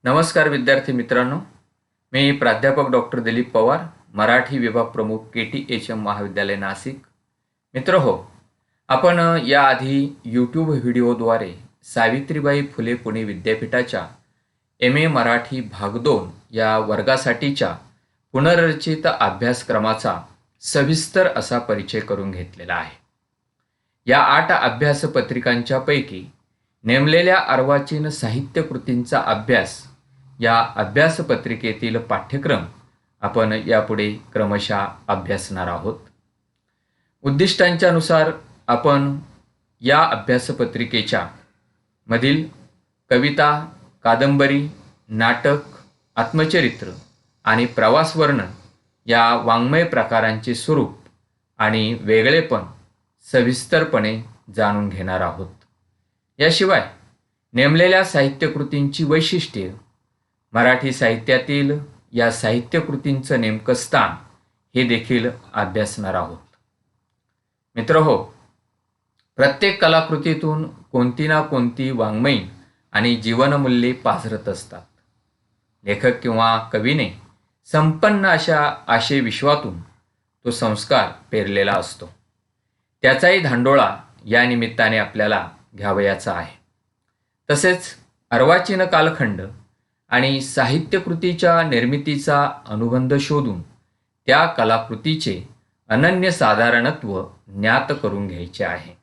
नमस्कार विद्यार्थी मित्रांनो, मी प्राध्यापक डॉक्टर दिलीप पवार, मराठी विभाग प्रमुख KTHM महाविद्यालय नाशिक. मित्र हो, आपण याआधी यूट्यूब व्हिडिओद्वारे सावित्रीबाई फुले पुणे विद्यापीठाच्या MA मराठी भाग 2 या वर्गासाठीच्या पुनर्रचित अभ्यासक्रमाचा सविस्तर असा परिचय करून घेतलेला आहे. या 8 अभ्यासपत्रिकांच्या पैकी नेमलेल्या अर्वाचीन साहित्य कृतींचा अभ्यास या अभ्यासपत्रिकेतील पाठ्यक्रम आपण यापुढे क्रमशः अभ्यासणार आहोत. उद्दिष्टांच्या नुसार आपण या अभ्यासपत्रिकेच्या मधील कविता, कादंबरी, नाटक, आत्मचरित्र आणि प्रवास वर्णन या वाङ्मय प्रकारांचे स्वरूप आणि वेगळेपण सविस्तरपणे जाणून घेणार आहोत. याशिवाय नेमलेल्या साहित्यकृतींची वैशिष्ट्ये, मराठी साहित्यातील या साहित्यकृतींचं नेमकं स्थान हे देखील अभ्यासणार आहोत. मित्रहो, प्रत्येक कलाकृतीतून कोणती ना कोणती वाङ्मयीन आणि जीवनमूल्ये पाझरत असतात. लेखक किंवा कवीने संपन्न अशा आशय विश्वातून तो संस्कार पेरलेला असतो. त्याचाही धांडोळा या निमित्ताने आपल्याला घ्यावयाचा आहे. तसेच अर्वाचीन कालखंड आणि साहित्यकृतीच्या निर्मितीचा अनुबंध शोधून त्या कलाकृतीचे अनन्यसाधारणत्व ज्ञात करून घ्यायचे आहे.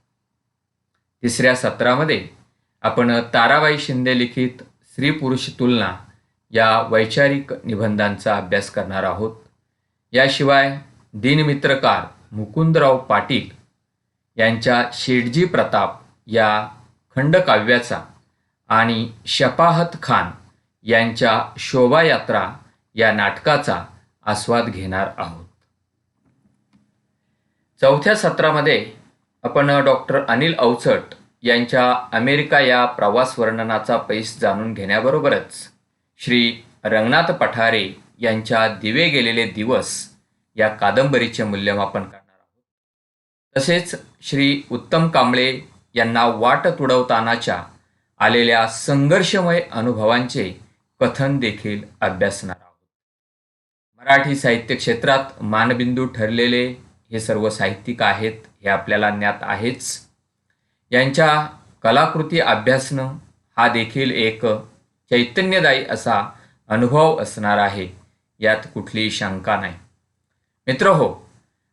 तिसऱ्या सत्रामध्ये आपण ताराबाई शिंदे लिखित स्त्री पुरुष तुलना या वैचारिक निबंधांचा अभ्यास करणार आहोत. याशिवाय दीनमित्रकार मुकुंदराव पाटील यांच्या शेठजी प्रताप या खंडकाव्याचा आणि शपाहत खान यांच्या शोभायात्रा या नाटकाचा आस्वाद घेणार आहोत. चौथ्या सत्रामध्ये आपण डॉक्टर अनिल अवचट यांच्या अमेरिका या प्रवास वर्णनाचा पैस जाणून घेण्याबरोबरच श्री रंगनाथ पठारे यांच्या दिवे गेलेले दिवस या कादंबरीचे मूल्यमापन करणार आहोत. तसेच श्री उत्तम कांबळे यांना वाट तुडवतानाच्या आलेल्या संघर्षमय अनुभवांचे कथन देखील अभ्यासणार आहोत. मराठी साहित्य क्षेत्रात मानबिंदू ठरलेले हे सर्व साहित्यिक आहेत हे आपल्याला ज्ञात आहेच. यांच्या कलाकृती अभ्यासणं हा देखील एक चैतन्यदायी असा अनुभव असणार आहे, यात कुठलीही शंका नाही. मित्रहो,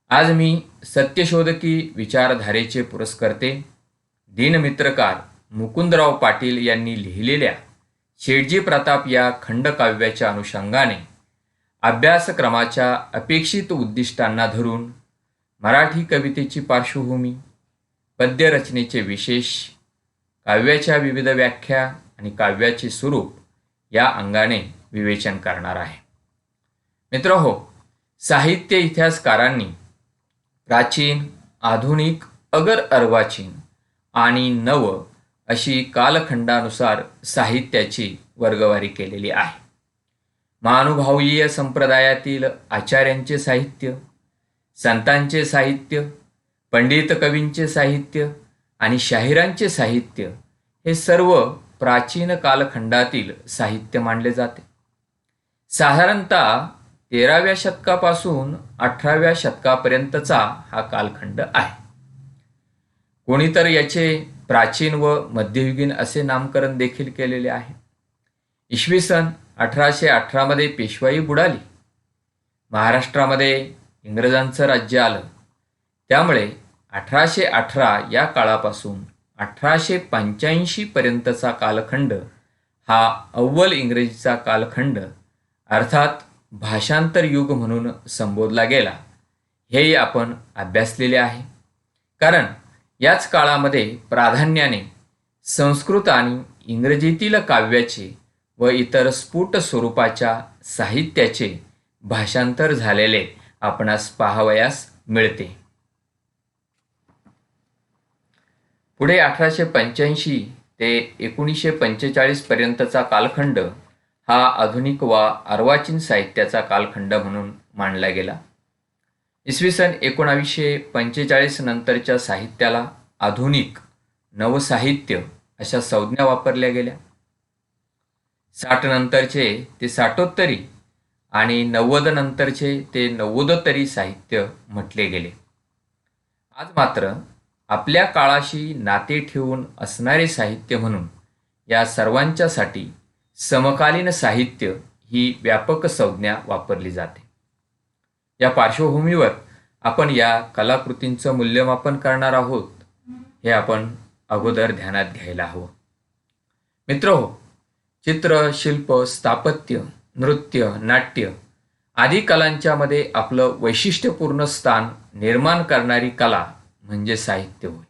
आज मी सत्यशोधकी विचारधारेचे पुरस्कर्ते दीनमित्रकार मुकुंदराव पाटील यांनी लिहिलेल्या शेठजी प्रताप या खंडकाव्याच्या अनुषंगाने अभ्यासक्रमाच्या अपेक्षित उद्दिष्टांना धरून मराठी कवितेची पार्श्वभूमी, पद्यरचनेचे विशेष, काव्याच्या विविध व्याख्या आणि काव्याचे स्वरूप या अंगाने विवेचन करणार आहे. मित्रहो, साहित्य इतिहासकारांनी प्राचीन, आधुनिक, अगर अर्वाचीन आणि नव अशी कालखंडानुसार साहित्याची वर्गवारी केलेली आहे. महानुभावीय संप्रदायातील आचार्यांचे साहित्य, संतांचे साहित्य, पंडित कवींचे साहित्य आणि शाहिरांचे साहित्य हे सर्व प्राचीन कालखंडातील साहित्य मानले जाते. साधारणतः 13व्या शतकापासून 18व्या शतकापर्यंतचा हा कालखंड आहे. कोणीतर याचे प्राचीन व मध्ययुगीन असे नामकरण देखील केलेले आहे. इसवी सन 1818 मध्ये पेशवाई बुडाली. महाराष्ट्रामध्ये इंग्रजांचं राज्य आलं. त्यामुळे 1818 या काळापासून 1885 पर्यंतचा कालखंड हा अव्वल इंग्रजीचा कालखंड अर्थात भाषांतर युग म्हणून संबोधला गेला. हेही आपण अभ्यासलेले आहे. कारण याच काळामध्ये प्राधान्याने संस्कृत आणि इंग्रजीतील काव्याचे व इतर स्फुट स्वरूपाच्या साहित्याचे भाषांतर झालेले आपणास पाहावयास मिळते. पुढे 1885 ते 1945 पर्यंतचा कालखंड हा आधुनिक व अर्वाचीन साहित्याचा कालखंड म्हणून मानला गेला. इसवी सन 1945 नंतरच्या साहित्याला आधुनिक, नवसाहित्य अशा संज्ञा वापरल्या गेल्या. 60 नंतरचे ते 60ओत्तरी आणि 90 नंतरचे ते 90ओत्तरी साहित्य म्हटले गेले. आज मात्र आपल्या काळाशी नाते ठेवून असणारे साहित्य म्हणून या सर्वांच्यासाठी समकालीन साहित्य ही व्यापक संज्ञा वापरली जाते. या पार्श्वभूमीवर आपण या कलाकृतींचं मूल्यमापन करणार आहोत, हे आपण अगोदर ध्यानात घ्यायला हवं. मित्रहो, चित्र, शिल्प, स्थापत्य, नृत्य, नाट्य आदी कलांच्या मध्ये आपलं वैशिष्ट्यपूर्ण स्थान निर्माण करणारी कला म्हणजे साहित्य होय.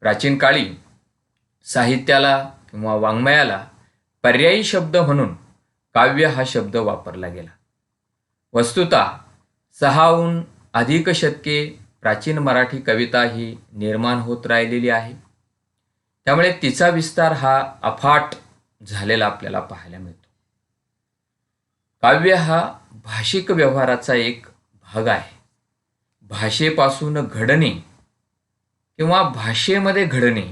प्राचीन काळी साहित्याला किंवा वाङ्मयाला पर्यायी शब्द म्हणून काव्य हा शब्द वापरला गेला. वस्तुतः 6हून अधिक शतके प्राचीन मराठी कविता ही निर्माण होत राहिलेली आहे. त्यामुळे तिचा विस्तार हा अफाट झालेला आपल्याला पाहायला मिळतो. काव्य हा भाषिक व्यवहाराचा एक भाग आहे. भाषेपासून घडणे किंवा भाषेमध्ये घडणे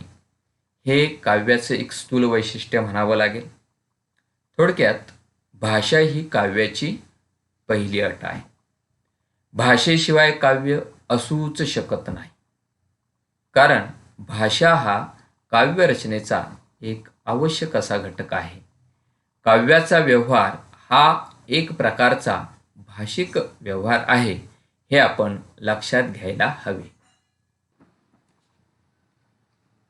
हे काव्याचं एक स्थूल वैशिष्ट्य म्हणावं लागेल. थोडक्यात भाषा ही काव्याची पहिली अट आहे. भाषेशिवाय काव्य असूच शकत नाही. कारण भाषा हा काव्यरचनेचा एक आवश्यक असा घटक आहे. काव्याचा व्यवहार हा एक प्रकारचा भाषिक व्यवहार आहे, हे आपण लक्षात घ्यायला हवे.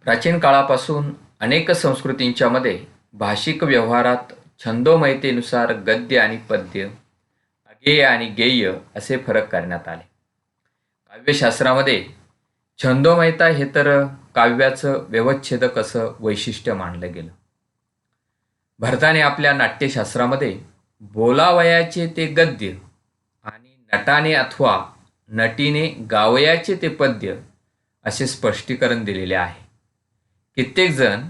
प्राचीन काळापासून अनेक संस्कृतींच्या मध्ये भाषिक व्यवहारात छंदोमयतेनुसार गद्य आणि पद्य, अगेय आणि गेय असे फरक करण्यात आले. काव्यशास्त्रामध्ये छंदोमयता हे तर काव्याचं व्यवच्छेदक असं वैशिष्ट्य मानलं गेलं. भरताने आपल्या नाट्यशास्त्रामध्ये बोलावयाचे ते गद्य आणि नटाने अथवा नटीने गावयाचे ते पद्य असे स्पष्टीकरण दिलेले आहे. कित्येक जण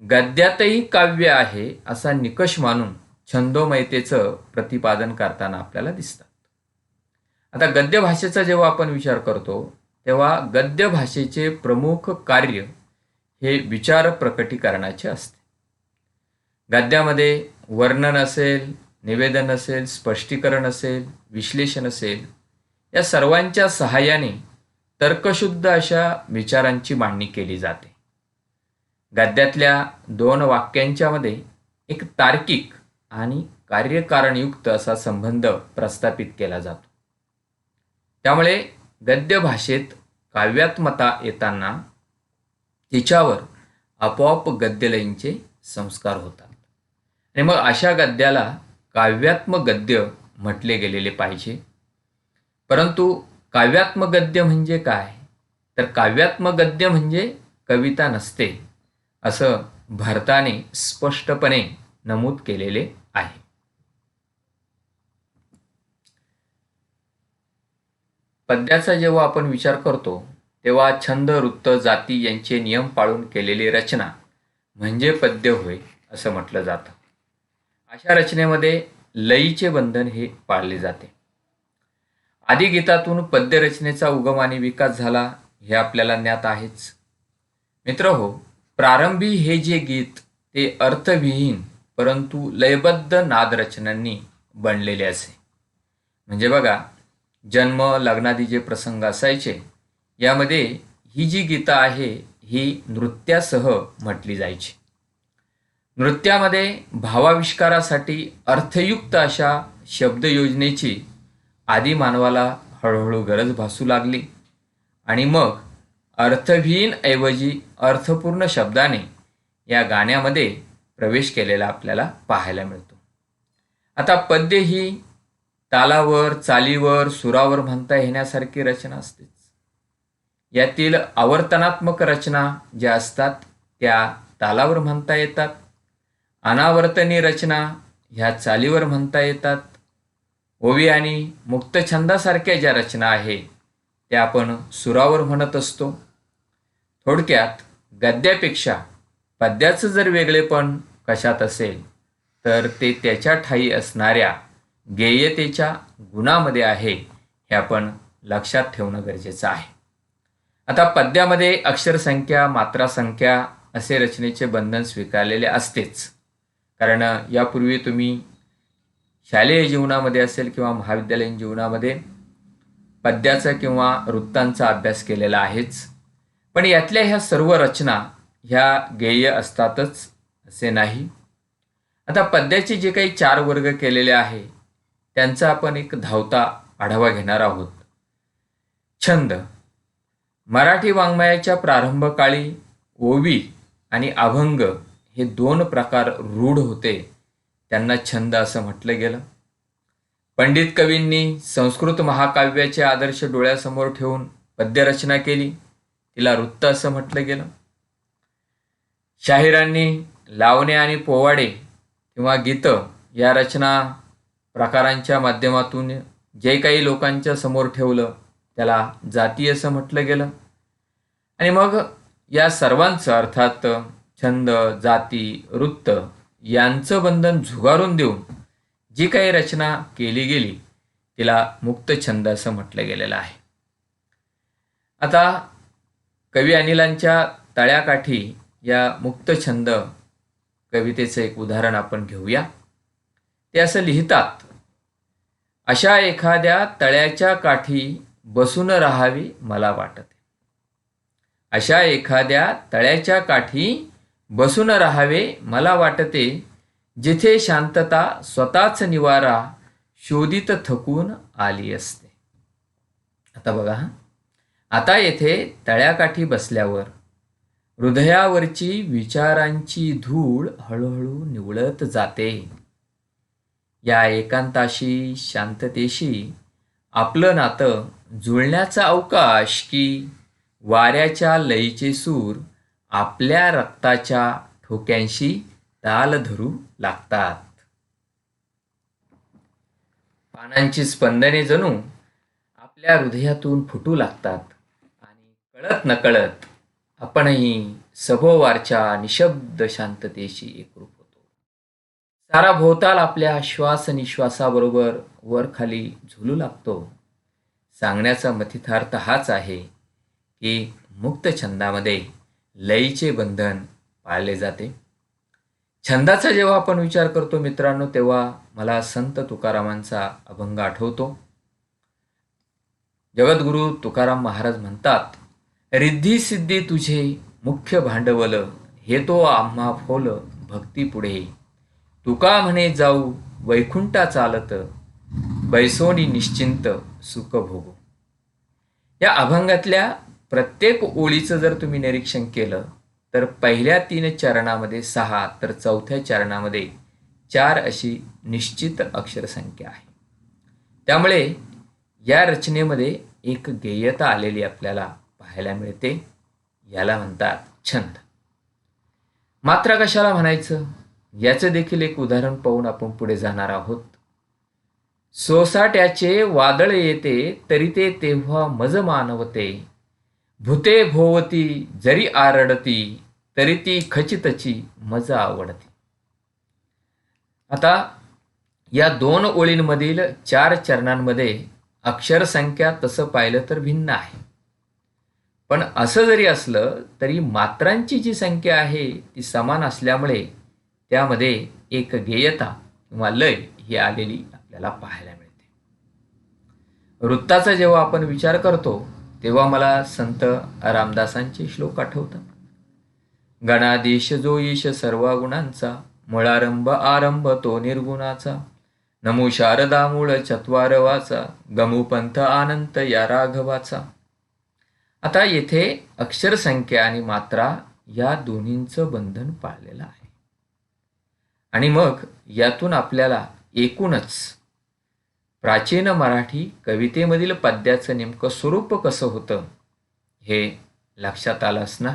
गद्यातही काव्य आहे असा निकष मानून छंदोमयतेचं प्रतिपादन करताना आपल्याला दिसतात. आता गद्य भाषेचा जेव्हा आपण विचार करतो तेव्हा गद्य भाषेचे प्रमुख कार्य हे विचार प्रकटीकरणाचे असते. गद्यामध्ये वर्णन असेल, निवेदन असेल, स्पष्टीकरण असेल, विश्लेषण असेल, या सर्वांच्या सहाय्याने तर्कशुद्ध अशा विचारांची मांडणी केली जाते. गद्यातल्या 2 वाक्यांच्या मध्ये एक तार्किक आणि कार्यकारणयुक्त असा संबंध प्रस्थापित केला जातो. त्यामुळे गद्य भाषेत काव्यात्मता येताना तिच्यावर आपोआप गद्यलयींचे संस्कार होतात आणि मग अशा गद्याला काव्यात्मक गद्य म्हटले गेलेले पाहिजे. परंतु काव्यात्मक गद्य म्हणजे काय, तर काव्यात्मक गद्य म्हणजे कविता नसते असं भरताने स्पष्टपणे नमूद केलेले आहे. पद्याचा जेव्हा आपण विचार करतो तेव्हा छंद, वृत्त, जाती यांचे नियम पाळून केलेली रचना म्हणजे पद्य होय असं म्हटलं जातं. अशा रचनेमध्ये लयीचे बंधन हे पाळले जाते. आदिगीतातून पद्यरचनेचा उगम आणि विकास झाला हे आपल्याला ज्ञात आहेच. मित्रहो, प्रारंभी हे जे गीत ते अर्थविहीन परंतु लयबद्ध नादरचनांनी बनलेले असे. म्हणजे बघा, जन्म, लग्नादी जे प्रसंग असायचे यामध्ये ही जी गीतं आहे ही नृत्यासह म्हटली जायची. नृत्यामध्ये भावाविष्कारासाठी अर्थयुक्त अशा शब्दयोजनेची आदी मानवाला हळूहळू गरज भासू लागली आणि मग अर्थहीन ऐवजी अर्थपूर्ण शब्दाने या गाण्यामध्ये प्रवेश केलेला आपल्याला पाहायला मिळतो. आता पद्य ही तालावर, चालीवर, सुरावर म्हणता येण्यासारखी रचना असतेच. यातील आवर्तनात्मक रचना ज्या असतात त्या तालावर म्हणता येतात. अनावर्तनी रचना ह्या चालीवर म्हणता येतात. ओवी आणि मुक्तछंदासारख्या ज्या रचना आहे त्या आपण सुरावर म्हणत असतो. थोडक्यात गद्यापेक्षा पद्याचं जर वेगळेपण कशात असेल तर ते त्याच्या ठायी असणाऱ्या गेयतेच्या गुणामध्ये आहे, हे आपण लक्षात ठेवणं गरजेचं आहे. आता पद्यामध्ये अक्षरसंख्या, मात्रासंख्या असे रचनेचे बंधन स्वीकारलेले असतेच. कारण यापूर्वी तुम्ही शालेय जीवनामध्ये असेल किंवा महाविद्यालयीन जीवनामध्ये पद्याचा किंवा वृत्तांचा अभ्यास केलेला आहेच. पण यातल्या ह्या सर्व रचना ह्या गेय असतातच असे नाही. आता पद्याचे जे काही 4 वर्ग केलेले आहे त्यांचा आपण एक धावता आढावा घेणार आहोत. छंद. मराठी वाङ्मयाच्या प्रारंभकाळी ओवी आणि अभंग हे 2 प्रकार रूढ होते, त्यांना छंद असं म्हटलं गेलं. पंडित कवींनी संस्कृत महाकाव्याचे आदर्श डोळ्यासमोर ठेवून पद्यरचना केली, तिला वृत्त असं म्हटलं गेलं. शाहिरांनी लावणे आणि पोवाडे किंवा गीतं या रचना प्रकारांच्या माध्यमातून जे काही लोकांच्या समोर ठेवलं त्याला जाती असं म्हटलं गेलं. आणि मग या सर्वांचं अर्थात छंद, जाती, वृत्त यांचं बंधन झुगारून देऊन जी काही रचना केली गेली तिला मुक्त छंद असं म्हटलं गेलेलं आहे. आता कवी अनिलांच्या तळ्याकाठी या मुक्त छंद कवितेचं एक उदाहरण आपण घेऊया. ते असं लिहितात, अशा एखाद्या तळ्याच्या काठी बसून राहावी मला वाटते. अशा एखाद्या तळ्याच्या काठी बसून राहावे मला वाटते, जिथे शांतता स्वतःच निवारा शोधित थकून आली असते. आता बघा, आता येथे तळ्याकाठी बसल्यावर हृदयावरची विचारांची धूळ हळूहळू निवळत जाते. या एकांताशी, शांततेशी आपलं नातं जुळण्याचा अवकाश की वाऱ्याच्या लयीचे सूर आपल्या रक्ताच्या ठोक्यांशी ताल धरू लागतात. पानांची स्पंदने जणू आपल्या हृदयातून फुटू लागतात आणि कळत नकळत आपणही सभोवारच्या निशब्द शांततेशी एकरूप होतो. सारा भोवताल आपल्या श्वास निश्वासाबरोबर वर खाली झुलू लागतो. सांगण्याचा मथितार्थ हाच आहे की मुक्त छंदामध्ये लयीचे बंधन पाळले जाते. छंदाचा जेव्हा आपण विचार करतो मित्रांनो, तेव्हा मला संत तुकारामांचा अभंग आठवतो. जगद्गुरु तुकाराम महाराज म्हणतात, रिद्धी सिद्धी तुझे मुख्य भांडवल, हे तो आम्हा फोल भक्ती पुढे. तुका म्हणे जाऊ वैकुंठा चालत, बैसोनी निश्चिंत सुख भोगो. या अभंगातल्या प्रत्येक ओळीचं जर तुम्ही निरीक्षण केलं तर पहिल्या 3 चरणामध्ये 6 तर चौथ्या चरणामध्ये 4 अशी निश्चित अक्षरसंख्या आहे. त्यामुळे या रचनेमध्ये एक गेयता आलेली आपल्याला पाहायला मिळते. याला म्हणतात छंद. मात्र कशाला म्हणायचं याचं देखील एक उदाहरण पाहून आपण पुढे जाणार आहोत. सोसाट्याचे वादळ येते तरी ते तेव्हा मज मानवते, भूते भोवती जरी आरडती तरी ती खचितची मज आवडती. आता या 2 ओळींमधील 4 चरणांमध्ये अक्षरसंख्या तसं पाहिलं तर भिन्न आहे. पण असं जरी असलं तरी मात्रांची जी संख्या आहे ती समान असल्यामुळे त्यामध्ये एक गेयता किंवा लय ही आलेली आपल्याला पाहायला मिळते. वृत्ताचा जेव्हा आपण विचार करतो तेव्हा मला संत रामदासांचे श्लोक आठवतात. गणाधीश जो ईश सर्व गुणांचा, मुळारंभ आरंभ तो निर्गुणाचा, नमो शारदा मूळ चत्वार वाचा, गमू पंथ आनंत या राघवाचा. आता येथे अक्षरसंख्या आणि मात्रा या दोन्हींचं बंधन पाळलेलं आहे. आणि मग यातून आपल्याला एकूणच प्राचीन मराठी कवितेमधील पद्याचं नेमकं स्वरूप कसं होतं हे लक्षात आलं असणार.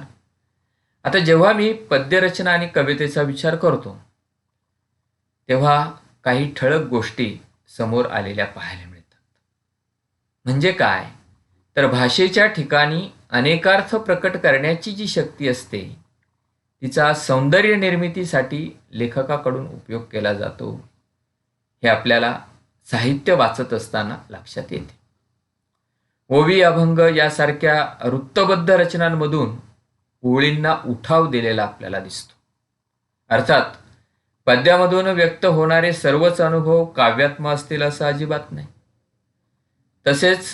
आता जेव्हा मी पद्यरचना आणि कवितेचा विचार करतो तेव्हा काही ठळक गोष्टी समोर आलेल्या पाहायला मिळतात. म्हणजे काय तर भाषेच्या ठिकाणी अनेकार्थ प्रकट करण्याची जी शक्ती असते तिचा सौंदर्य निर्मितीसाठी लेखकाकडून उपयोग केला जातो हे आपल्याला साहित्य वाचत असताना लक्षात येते. ओवी, अभंग यासारख्या वृत्तबद्ध रचनांमधून ओळींना उठाव दिलेला आपल्याला दिसतो. अर्थात पद्यामधून व्यक्त होणारे सर्वच अनुभव काव्यात्म असतील असं अजिबात नाही. तसेच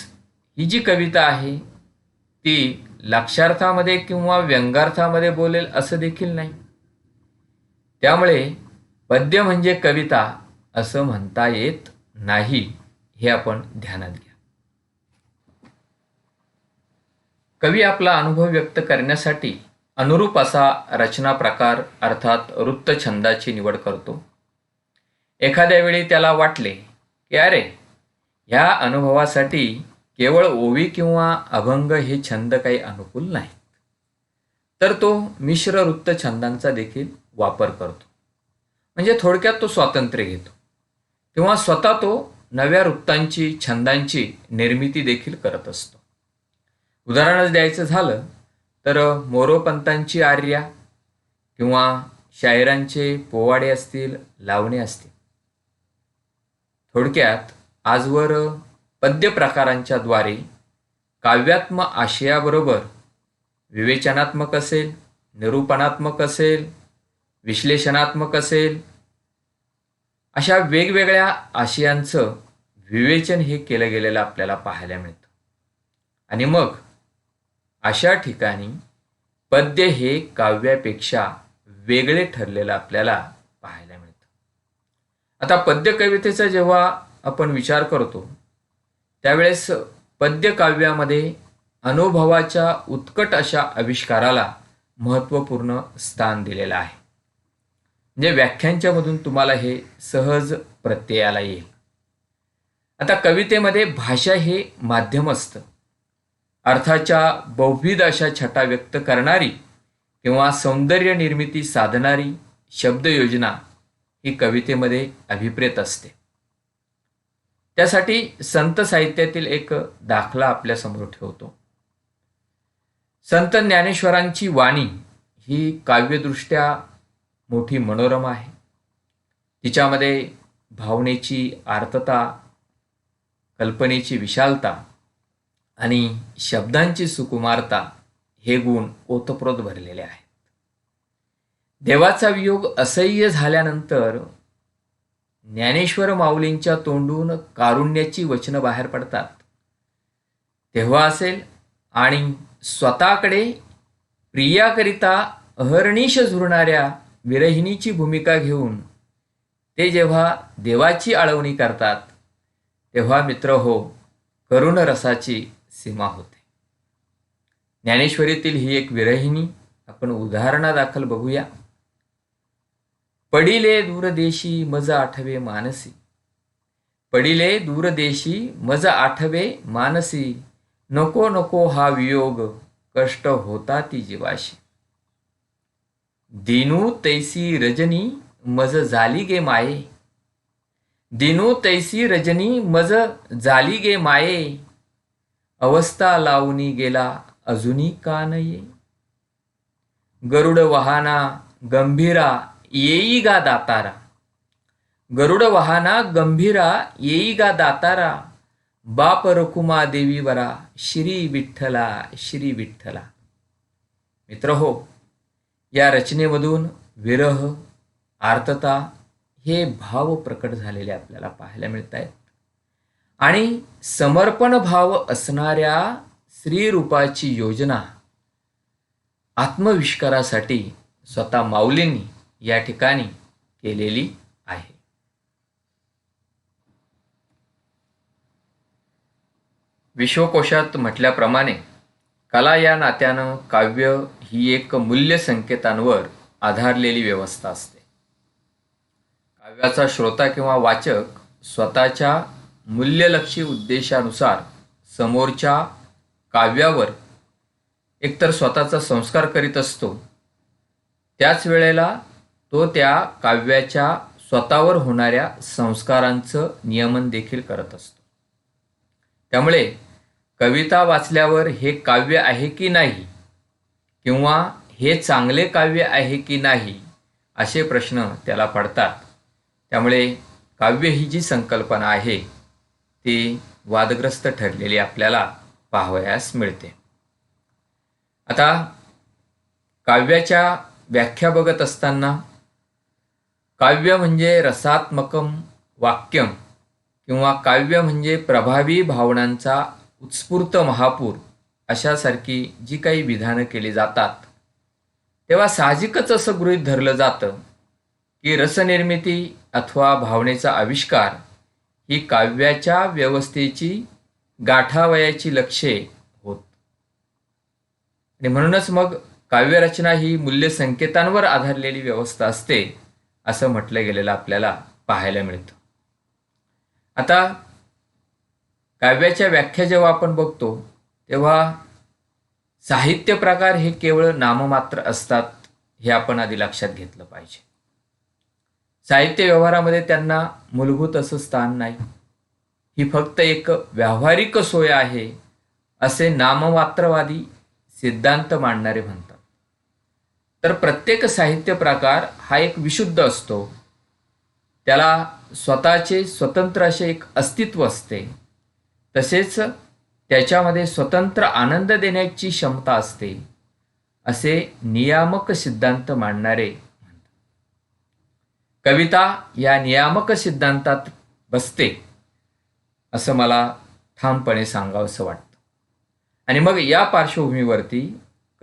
ही जी कविता आहे ती लक्षार्थामध्ये किंवा व्यंगार्थामध्ये बोलेल असं देखील नाही. त्यामुळे पद्य म्हणजे कविता असं म्हणता येत नाही, हे आपण ध्यानात घ्या. कवी आपला अनुभव व्यक्त करण्यासाठी अनुरूप असा रचना प्रकार अर्थात वृत्तछंदाची निवड करतो. एखाद्या वेळी त्याला वाटले की अरे, ह्या अनुभवासाठी केवळ ओवी किंवा अभंग हे छंद काही अनुकूल नाहीत, तर तो मिश्र वृत्तछंदांचा देखील वापर करतो. म्हणजे थोडक्यात तो स्वातंत्र्य घेतो किंवा स्वतः तो नव्या वृत्तांची छंदांची निर्मिती देखील करत असतो. उदाहरणच द्यायचं झालं तर मोरोपंतांची आर्या किंवा शायरांचे पोवाडे असतील, लावणे असतील. थोडक्यात आजवर पद्य प्रकारांच्या द्वारे काव्यात्म आशयाबरोबर विवेचनात्मक असेल, निरूपणात्मक असेल, विश्लेषणात्मक असेल, अशा वेगवेगळ्या आशयांचं विवेचन हे केलं गेलेलं आपल्याला पाहायला मिळतं. आणि मग अशा ठिकाणी पद्य हे काव्यापेक्षा वेगळे ठरलेलं आपल्याला पाहायला मिळतं. आता पद्य कवितेचा जेव्हा आपण विचार करतो त्यावेळेस पद्य काव्यामध्ये अनुभवाच्या उत्कट अशा आविष्काराला महत्त्वपूर्ण स्थान दिलेलं आहे. म्हणजे व्याख्यांच्या मधून तुम्हाला हे सहज प्रत्ययाला येईल. आता कवितेमध्ये भाषा हे माध्यम असतं. अर्थाच्या बहुविध अशा छटा व्यक्त करणारी किंवा सौंदर्य निर्मिती साधणारी शब्दयोजना ही कवितेमध्ये अभिप्रेत असते. त्यासाठी संत साहित्यातील एक दाखला आपल्यासमोर ठेवतो. संत ज्ञानेश्वरांची वाणी ही काव्यदृष्ट्या मोठी मनोरमा आहे. तिच्यामध्ये भावनेची आर्तता, कल्पनेची विशालता आणि शब्दांची सुकुमारता हे गुण ओतप्रोत भरलेले आहेत. देवाचा वियोग असह्य झाल्यानंतर ज्ञानेश्वर माऊलींच्या तोंडून कारुण्याची वचनं बाहेर पडतात तेव्हा असेल, आणि स्वतःकडे प्रियाकरिता अहर्निश झुरणाऱ्या विरहिणीची भूमिका घेऊन ते जेव्हा देवाची आळवणी करतात तेव्हा मित्र हो, करुण रसाची सीमा होते. ज्ञानेश्वरीतील ही एक विरहिणी आपण उदाहरणादाखल बघूया. पडिले दूरदेशी मज आठवे मानसी, पडिले दूरदेशी मज आठवे मानसी, नको नको हा वियोग कष्ट होता ती जीवाशी. दिनू तैसी रजनी मज झाली गे माये, दिनू तैसी रजनी मज झाली गे माये, अवस्था लावूनी गेला अजूनी का नये. गरुड वाहना गंभीरा येई गा दातारा, गरुड वाहना गंभीरा येई गा दातारा, बाप रकुमा देवीवरा श्री विठ्ठला श्री विठ्ठला. मित्र हो, या रचनेमधून विरह, आर्तता हे भाव प्रकट झालेले आपल्याला पाहायला मिळत आहेत. आणि समर्पण भाव असणाऱ्या श्रीरूपाची योजना आत्मविष्कारासाठी स्वतः माऊलींनी या ठिकाणी केलेली आहे. विश्वकोशात म्हटल्याप्रमाणे कला या नात्यानं काव्य ही एक मूल्य संकेतांवर आधारलेली व्यवस्था असते. काव्याचा श्रोता किंवा वाचक स्वतःच्या मूल्यलक्षी उद्देशानुसार समोरच्या काव्यावर एकतर स्वतःचा संस्कार करीत असतो, त्याच वेळेला तो त्या काव्याच्या स्वतःवर होणाऱ्या संस्कारांचं नियमन देखील करत असतो. त्यामुळे कविता वाचल्यावर हे काव्य आहे की नाही किंवा हे चांगले काव्य आहे की नाही असे प्रश्न त्याला पडतात. त्यामुळे काव्य ही जी संकल्पना आहे ती वादग्रस्त ठरलेली आपल्याला पाहावयास मिळते. आता काव्याच्या व्याख्या बघत असताना काव्य म्हणजे रसात्मकम वाक्यम किंवा काव्य म्हणजे प्रभावी भावनांचा उत्स्फूर्त महापूर अशासारखी जी काही विधानं केली जातात, तेव्हा साहजिकच असं गृहीत धरलं जातं की रसनिर्मिती अथवा भावनेचा आविष्कार ही काव्याच्या व्यवस्थेची गाठावयाची लक्ष्ये होत. आणि म्हणूनच मग काव्यरचना ही मूल्य संकेतांवर आधारलेली व्यवस्था असते असं म्हटलं गेलेलं आपल्याला पाहायला मिळतं. आता काव्याच्या व्याख्या जेव्हा आपण बघतो तेव्हा साहित्य प्रकार हे केवळ नाममात्र असतात हे आपण आधी लक्षात घेतलं पाहिजे. साहित्य व्यवहारामध्ये त्यांना मूलभूत असं स्थान नाही. ही फक्त एक व्यावहारिक सोय आहे असे नाममात्रवादी सिद्धांत मांडणारे म्हणतात. तर प्रत्येक साहित्य प्रकार हा एक विशुद्ध असतो. त्याला स्वतःचे स्वतंत्र असे एक अस्तित्व असते. तसेच त्याच्यामध्ये स्वतंत्र आनंद देण्याची क्षमता असते असे नियामक सिद्धांत मांडणारे म्हणतात. कविता या नियामक सिद्धांतात बसते असं मला ठामपणे सांगावंसं वाटतं. आणि मग या पार्श्वभूमीवरती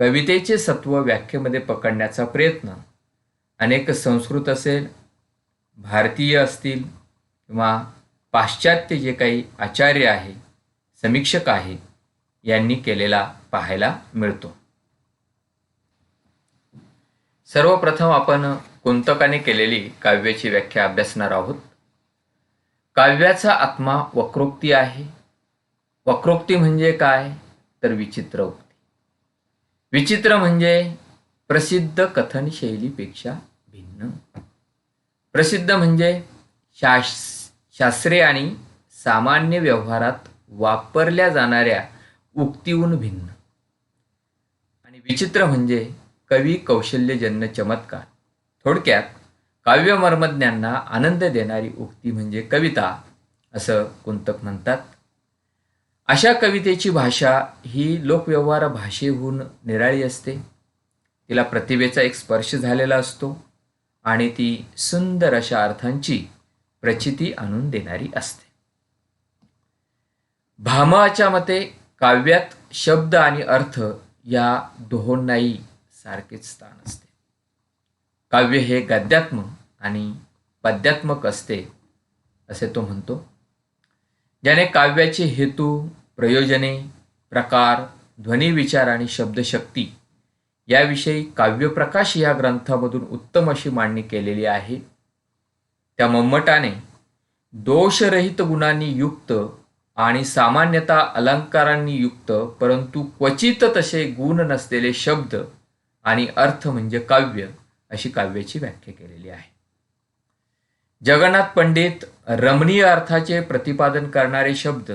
कवितेचे सत्व व्याख्येमध्ये पकडण्याचा प्रयत्न अनेक संस्कृत असेल, भारतीय असतील किंवा पाश्चात्य जे काही आचार्य आहे, समीक्षक आहे, यांनी केलेला पाहायला मिळतो. सर्वप्रथम आपण कुंतकाने केलेली काव्याची व्याख्या अभ्यासणार आहोत. काव्याचा आत्मा वक्रोक्ती आहे. वक्रोक्ती म्हणजे काय तर विचित्र उक्ती. विचित्र म्हणजे प्रसिद्ध कथन शैलीपेक्षा भिन्न. प्रसिद्ध म्हणजे शास्त्रीय आणि सामान्य व्यवहारात वापरल्या जाणाऱ्या उक्तीहून भिन्न. आणि विचित्र म्हणजे कवी कौशल्यजन्य चमत्कार. थोडक्यात काव्यमर्मज्ञांना आनंद देणारी उक्ती म्हणजे कविता असं कुंतक म्हणतात. अशा कवितेची भाषा ही लोकव्यवहार भाषेहून निराळी असते. तिला प्रतिभेचा एक स्पर्श झालेला असतो आणि ती सुंदर अशा अर्थांची प्रचिती आणून देणारी असते. भामहाच्या मते काव्यात शब्द आणि अर्थ या दोहोंनाही सारखेच स्थान असते. काव्य हे गद्यात्मक आणि पद्यात्मक असते असे तो म्हणतो. ज्याने काव्याचे हेतू, प्रयोजने, प्रकार, ध्वनी विचार आणि शब्दशक्ती याविषयी काव्यप्रकाश या ग्रंथामधून उत्तम अशी मांडणी केलेली आहे. त्या मम्मटाने दोषरहित गुणांनी युक्त आणि सामान्यतः अलंकारांनी युक्त परंतु क्वचित तसे गुण नसलेले शब्द आणि अर्थ म्हणजे काव्य अशी काव्याची व्याख्या केलेली आहे. जगन्नाथ पंडित रमणीय अर्थाचे प्रतिपादन करणारे शब्द,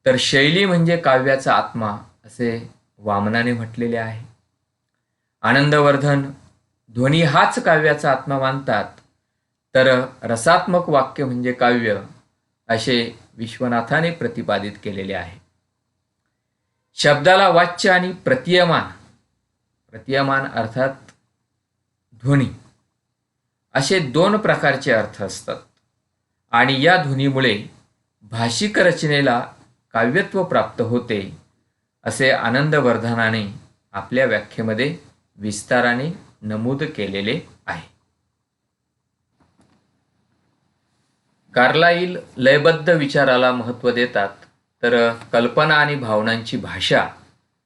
तर शैली म्हणजे काव्याचा आत्मा असे वामनाने म्हटलेले आहे. आनंदवर्धन ध्वनी हाच काव्याचा आत्मा मानतात, तर रसात्मक वाक्य म्हणजे काव्य असे विश्वनाथाने प्रतिपादित केलेले आहे. शब्दाला वाच्य आणि प्रतीयमान अर्थात ध्वनी असे दोन प्रकारचे अर्थ असतात आणि या ध्वनीमुळे भाषिक रचनेला काव्यत्व प्राप्त होते असे आनंदवर्धनाने आपल्या व्याख्येमध्ये विस्ताराने नमूद केलेले आहे. कार्लाइल लयबद्ध विचाराला महत्त्व देतात, तर कल्पना आणि भावनांची भाषा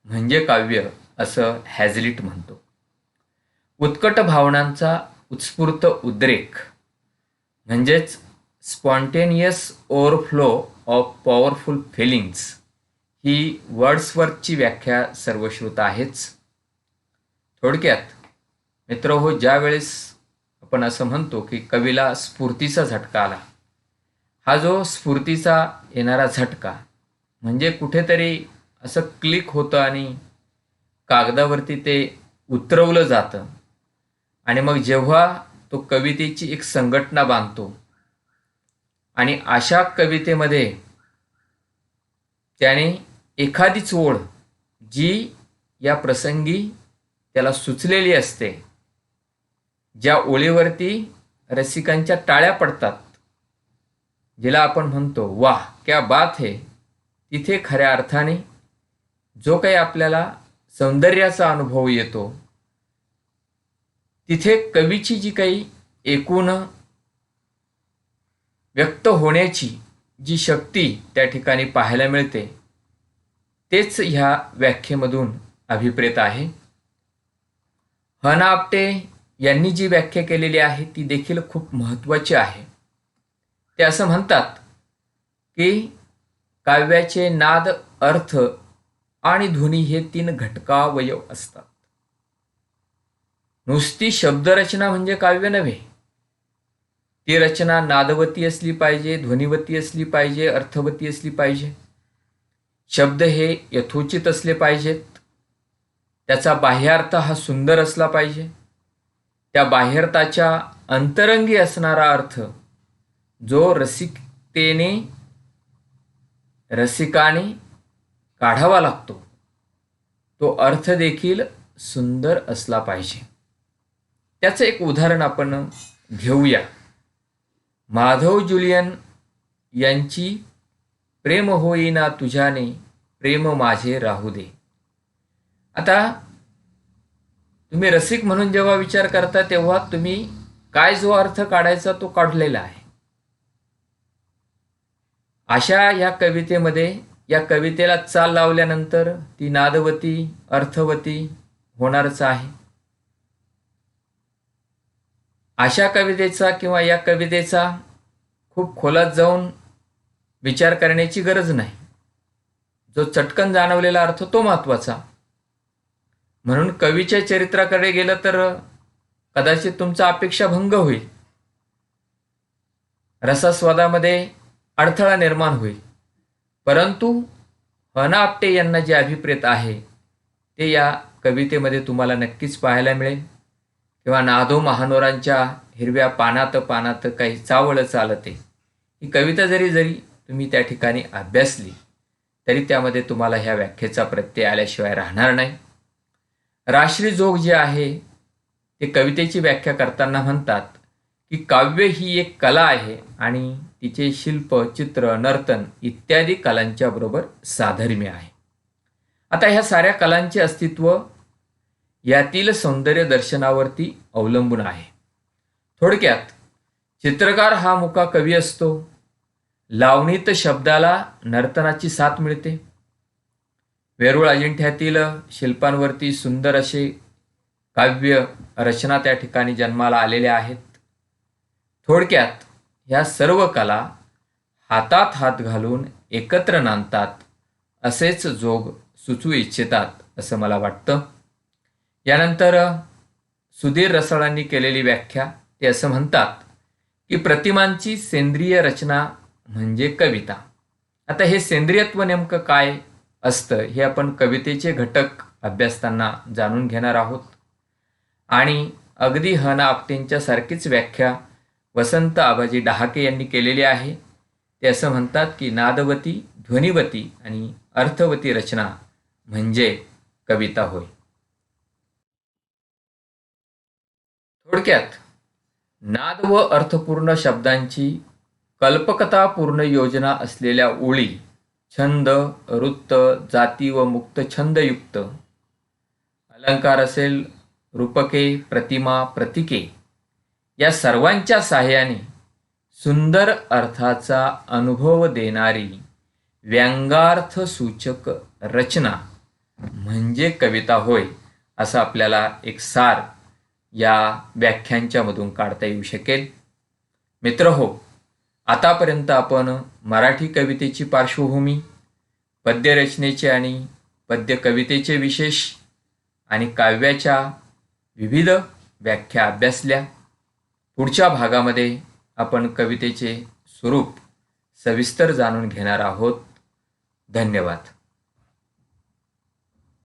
म्हणजे काव्य असं हॅझलिट म्हणतो. उत्कट भावनांचा उत्स्फूर्त उद्रेक म्हणजेच spontaneous overflow of powerful feelings ही वर्ड्सवर्थची व्याख्या सर्वश्रुत आहेच. थोडक्यात मित्रहो, ज्या वेळेस आपण असं म्हणतो की कवीला स्फूर्तीचा झटका आला, हा जो स्फूर्तीचा येणारा झटका म्हणजे कुठेतरी असं क्लिक होतं आणि कागदावरती ते उतरवलं जातं आणि मग जेव्हा तो कवितेची एक संघटना बांधतो आणि अशा कवितेमध्ये त्याने एखादीच ओळ जी या प्रसंगी त्याला सुचलेली असते, ज्या ओळीवरती रसिकांच्या टाळ्या पडतात, जिला आपण म्हणतो वाह क्या बात है, तिथे खऱ्या अर्थाने जो काही आपल्याला सौंदर्याचा अनुभव येतो, तिथे कवीची जी काही एकूण व्यक्त होण्याची जी शक्ती त्या ठिकाणी पाहायला मिळते, तेच ह्या व्याख्येमधून अभिप्रेत आहे. ह ना आपटे यांनी जी व्याख्या केलेली आहे ती देखील खूप महत्त्वाची आहे. ते असं म्हणतात की काव्याचे नाद, अर्थ आणि ध्वनी हे 3 घटकावयव असतात. नुसती शब्दरचना म्हणजे काव्य नव्हे. ती रचना नादवती असली पाहिजे, ध्वनिवती असली पाहिजे, अर्थवती असली पाहिजे. शब्द हे यथोचित असले पाहिजेत. त्याचा बाह्यार्थ हा सुंदर असला पाहिजे. त्या बाह्यार्थाच्या अंतरंगी असणारा अर्थ जो रसिकाने काढावा लागतो, तो अर्थ देखील सुंदर असला पाहिजे. त्याचं एक उदाहरण आपण घेऊया. माधव जुलियन यांची प्रेम होईना तुझ्याने, प्रेम माझे राहू दे. आता तुम्ही रसिक म्हणून जेव्हा विचार करता तेव्हा तुम्ही काय जो अर्थ काढायचा तो काढलेला आहे. अशा या कवितेमध्ये या कवितेला चाल लावल्यानंतर ती नादवती, अर्थवती होणारच आहे. अशा कवितेचा किंवा या कवितेचा खूप खोलात जाऊन विचार करण्याची गरज नाही. जो चटकन जाणवलेला अर्थ तो महत्त्वाचा. म्हणून कवीच्या चरित्राकडे गेलं तर कदाचित तुमचा अपेक्षाभंग होईल, रसास्वादामध्ये अडथळा निर्माण होईल. परंतु ह ना आपटे यांना जे अभिप्रेत आहे ते या कवितेमध्ये तुम्हाला नक्कीच पाहायला मिळेल. किंवा नादो महानोरांच्या हिरव्या पानात पानात काही चावळ चालते, ही कविता जरी तुम्ही त्या ठिकाणी अभ्यासली तरी त्यामध्ये तुम्हाला ह्या व्याख्येचा प्रत्यय आल्याशिवाय राहणार नाही. राश्री जोग जे आहे ते कवितेची व्याख्या करताना म्हणतात की काव्य ही एक कला आहे आणि तिचे शिल्प, चित्र, नर्तन इत्यादी कलांच्या बरोबर साधर्म्य आहे. आता ह्या साऱ्या कलांचे अस्तित्व यातील सौंदर्य दर्शनावरती अवलंबून आहे. थोडक्यात चित्रकार हा मुका कवी असतो. लावणीत शब्दाला नर्तनाची साथ मिळते. वेरूळ अजिंठ्यातील शिल्पांवरती सुंदर असे काव्य रचना त्या ठिकाणी जन्माला आलेल्या आहेत. थोडक्यात ह्या सर्व कला हातात हात घालून एकत्र नांदतात, असेच जोग सुचवू इच्छितात असं मला वाटतं. यानंतर सुधीर रसाळांनी केलेली व्याख्या, ते असं म्हणतात की प्रतिमांची सेंद्रिय रचना म्हणजे कविता. आता हे सेंद्रियत्व नेमकं काय असतं हे आपण कवितेचे घटक अभ्यासताना जाणून घेणार आहोत. आणि अगदी ह ना आपटेंच्या सारखीच व्याख्या वसंत आबाजी डहाके यांनी केलेली आहे. ते असं म्हणतात की नादवती, ध्वनिवती आणि अर्थवती रचना म्हणजे कविता होय. थोडक्यात नाद व अर्थपूर्ण शब्दांची कल्पकतापूर्ण योजना असलेल्या ओळी, छंद, वृत्त, जाती व मुक्त छंदयुक्त अलंकार असेल, रूपके, प्रतिमा, प्रतीके या सर्वांच्या साहाय्याने सुंदर अर्थाचा अनुभव देणारी व्यंगार्थ सूचक रचना म्हणजे कविता होय, असं आपल्याला एक सार या व्याख्यांच्या मधून काढता येऊ शकेल. मित्रहो, आतापर्यंत आपण मराठी कवितेची पार्श्वभूमी, पद्यरचनेचे आणि पद्य कवितेचे विशेष आणि काव्याच्या विविध व्याख्या अभ्यासल्या. पुढच्या भागामध्ये आपण कवितेचे स्वरूप सविस्तर जाणून घेणार आहोत. धन्यवाद.